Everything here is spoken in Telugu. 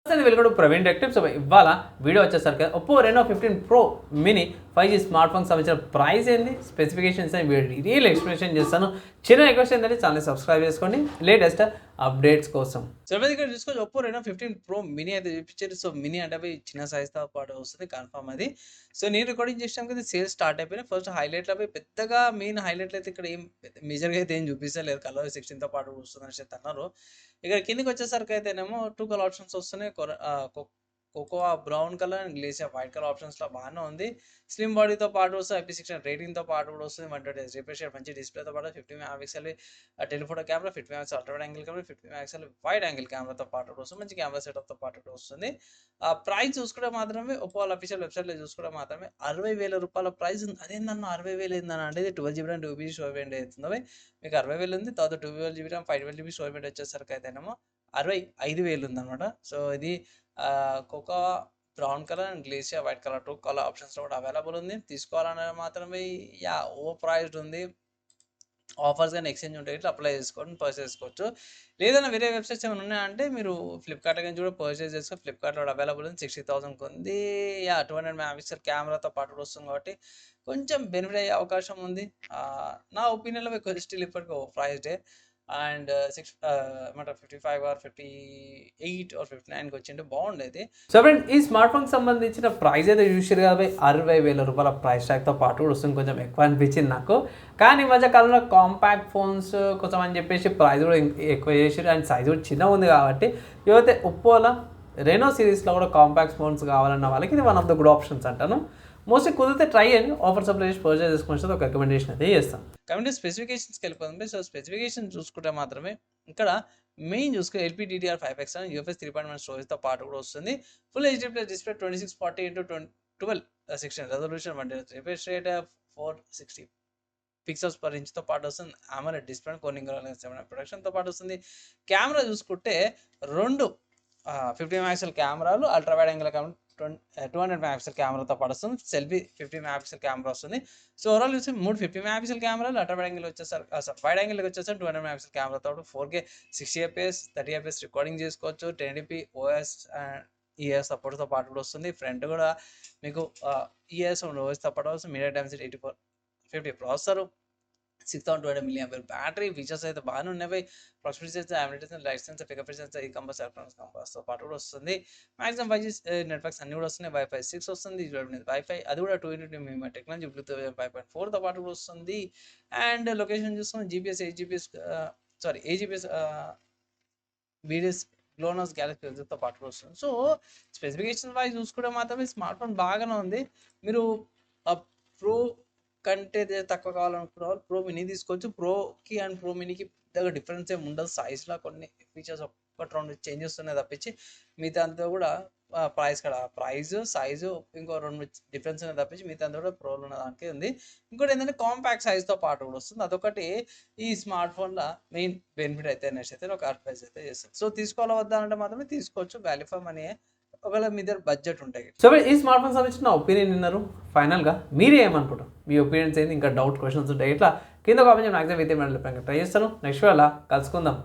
Welcome to Praveen tech. So ఇవాళ వీడియో వచ్చేసరికి Oppo Reno 15 pro mini 5G smart ఫోన్కి సంబంధించిన ప్రైస్ ఏంది, స్పెసిఫికేషన్స్ అని డీటెయిల్ ఎక్స్ప్లెనేషన్ చేస్తాను. చిన్న రిక్వెస్ట్ ఏంటంటే ఛానల్ సబ్స్క్రైబ్ చేసుకోండి లేటెస్ట్ అప్డేట్స్ కోసం. సో ఇక్కడ చూసుకోవచ్చు ఒప్పో రెనో 15 ప్రో మినీ అయితే చూపించారు. సో మినీ అంటే అవి చిన్న సైజ్తో పాటు వస్తుంది కన్ఫర్మ్ అది. సో నేను రికార్డింగ్ చేసాం కదా, సేల్స్ స్టార్ట్ అయిపోయినాయి. ఫస్ట్ హైలైట్లో అవి పెద్దగా మెయిన్ హైలైట్లు అయితే ఇక్కడ ఏం మేజర్గా అయితే ఏం చూపిస్తలేదు. కలర్ 16తో పాటు వస్తుందని చెప్పి అన్నారు. ఇక్కడ కిందికి వచ్చేసరికి అయితేనేమో 2 కలర్ ఆప్షన్స్ వస్తున్నాయి. Cocoa brown colour and glacier white colour ఆప్షన్స్లో బాగానే ఉంది. స్లిమ్ బాడీతో పాటు వస్తుంది, IP16 రేటింగ్తో పాటు కూడా వస్తుంది. 120 రిఫ్రెష్ రేట్, మంచి డిస్ప్లేతో పాటు 50 megapixel telephoto camera, 50 megapixel ultra wide angle camera, 50 megapixel wide angle కెమెరాతో పాటు కూడా వస్తుంది. మంచి కెమెరా సెటప్తో పాటు కూడా వస్తుంది. ప్రైస్ చూసుకుంటే మాత్రమే ఒప్పో వాళ్ళ అఫీషియల్ వెబ్సైట్లో చూసుకుంటే మాత్రమే 60,000 రూపాయల ప్రైస్ ఉంది. అదేందన్న 60,000 ఏందన్న అంటే 12GB RAM 2GB storage variant అవుతుంది. మీకు 60,000 ఉంది. తర్వాత 12GB RAM 512GB storage variant వచ్చేసరికి అయితేనేమో 65,000 ఉందన్నమాట. సో ఇది cocoa brown colour and glacier white colour 2 colour ఆప్షన్స్లో కూడా అవైలబుల్ ఉంది. తీసుకోవాలనే మాత్రమే ఓవర్ ప్రైస్డ్ ఉంది. ఆఫర్స్ కానీ ఎక్స్చేంజ్ ఉంటాయి, ఇట్లా అప్లై చేసుకొని పర్చేస్ చేసుకోవచ్చు. లేదన్నా వేరే వెబ్సైట్స్ ఏమైనా ఉన్నాయంటే మీరు ఫ్లిప్కార్ట్ కానీ కూడా పర్చేస్ చేసుకో. ఫ్లిప్కార్ట్లో కూడా అవైలబుల్ ఉంది. 60,000 ఉంది. 200 మెగాపిక్సెల్ కెమెరాతో పాటు కూడా వస్తుంది కాబట్టి కొంచెం బెనిఫిట్ అయ్యే అవకాశం ఉంది. నా ఒపీనియన్లో మీకు స్టిల్ ఇప్పటికీ ప్రైస్డే అండ్ 55 ఆర్ 58 ఆర్ 59కి వచ్చింటే బాగుండేది. సో ఫ్రెండ్ ఈ స్మార్ట్ ఫోన్కి సంబంధించిన ప్రైస్ అయితే చూసారు కాబట్టి 60,000 రూపాయల ప్రైస్ ట్యాగ్తో పాటు కూడా వస్తుంది. కొంచెం ఎక్కువ అనిపించింది నాకు. కానీ ఈ మధ్య కాలంలో కాంపాక్ట్ ఫోన్స్ కొంచెం అని చెప్పేసి ప్రైస్ కూడా ఎక్కువ చేసారు అండ్ సైజ్ కూడా చిన్నగా ఉంది కాబట్టి ఇవైతే ఒప్పోలో రెనో సిరీస్లో కూడా కాంపాక్ట్ ఫోన్స్ కావాలన్న వాళ్ళకి ఇది one of the good options అంటాను. మోస్ట్లీ కుదిరితే ట్రై చేయండి. ఆఫర్స్ అప్లై చేసి పర్చేస్ చేసుకుని ఒక రికమెండేషన్ అయితే చేస్తాం. కాబట్టి స్పెసిఫికేషన్స్కి వెళ్ళిపోతుంది. సో స్పెసిఫికేషన్ చూసుకుంటే మాత్రమే ఇక్కడ మెయిన్ చూసుకుంటే LPDDR5X అని UFS 3.1 స్టోరేజ్తో పాటు కూడా వస్తుంది. Full HD plus display 2640x1216 resolution, refresh rate 460 pixels per ఇంచ్తో పాటు వస్తుంది. AMOLED డిస్ప్లే కోనింగ్ ప్రొడక్షన్తో పాటు వస్తుంది. కెమెరా చూసుకుంటే రెండు 50 మెగాపిక్సెల్ కెమెరాలు, ultra wide angle camera 200 megapixel కెమెరాతో పాటు వస్తుంది. సెల్ఫీ 50 మెగాపిక్సెల్ కెమెరా వస్తుంది. సో ఓవరాల్ చూసి 50 మెగాపిక్సెల్ కెమెరాలు, అల్ట్రా వైడ్ యాంగిల్ వచ్చేసరి వైడ్ యాంగిల్కి వచ్చేసరికి 200 మెగాపిక్సెల్ కెమెరాతో 4K 60 FPS 30 FPS రికార్డింగ్ చేసుకోవచ్చు. 1080p OS అండ్ ES సపోర్ట్తో పాటు కూడా వస్తుంది. ఫ్రంట్ కూడా మీకు ES అండ్ OSతో పాటు వస్తుంది. Media Dimensity 8450 processor, 6200 mAh battery. Features అయితే బాగానే ఉన్నాయి. Proximity sensor, AMOLED sensor, light sensor, fingerprint sensor, compass, electronics కంపాస్తో పాటు కూడా వస్తుంది. మాక్సిమం 5G నెట్వర్క్స్ అన్ని కూడా వస్తున్నాయి. Wi-Fi 6 వస్తుంది. Wi-Fi అది కూడా 2 టెక్నాలజీ, బ్లూటూత్ 5.4తో పాటు కూడా వస్తుంది. అండ్ లొకేషన్ చూసుకుని GPS 8 GPS వీడియోస్ గ్లోనస్ గ్యాలక్సీతో పాటు కూడా వస్తుంది. సో స్పెసిఫికేషన్ వైజ్ చూసుకుంటే మాత్రమే స్మార్ట్ ఫోన్ బాగానే ఉంది. మీరు ప్రో కంటే తక్కువ కావాలనుకున్న వాళ్ళు ప్రో మినీ తీసుకోవచ్చు. ప్రోకి అండ్ ప్రో మినీకి పెద్దగా డిఫరెన్స్ ఏమి ఉండదు. సైజ్లో కొన్ని ఫీచర్స్ ఒకటి రెండు చేంజెస్ ఉన్నాయి తప్పించి మిగతా అంతా కూడా ప్రైస్ కూడా సైజు ఇంకో 2 డిఫరెన్స్ ఉన్నాయి తప్పించి మిగతా అంతా కూడా ప్రోలో ఉన్న దానికి ఉంది. ఇంకోటి ఏంటంటే కాంపాక్ట్ సైజ్తో పాటు కూడా వస్తుంది. అదొకటి ఈ స్మార్ట్ ఫోన్లో మెయిన్ బెనిఫిట్ అయితే అయితే ఒక అడ్వైస్ అయితే చేస్తుంది. సో తీసుకోవాలి వద్దా అంటే మాత్రమే తీసుకోవచ్చు. వాల్యూ ఫర్ మనీ ఒకవేళ మీ దగ్గర బడ్జెట్ ఉంటాయి. సో ఈ స్మార్ట్ ఫోన్ సంబంధించిన ఒపీనియన్ విన్నారు. ఫైనల్గా మీరే ఏమనుకుంటారు, మీ ఒపీనియన్స్ ఏంటి, ఇంకా డౌట్ క్వశ్చన్స్ ఉంటాయి ఇట్లా కింద కామెంట్ మ్యాక్సిమం అయితే ట్రై చేస్తాను. నెక్స్ట్ వేళ కలుసుకుందాం.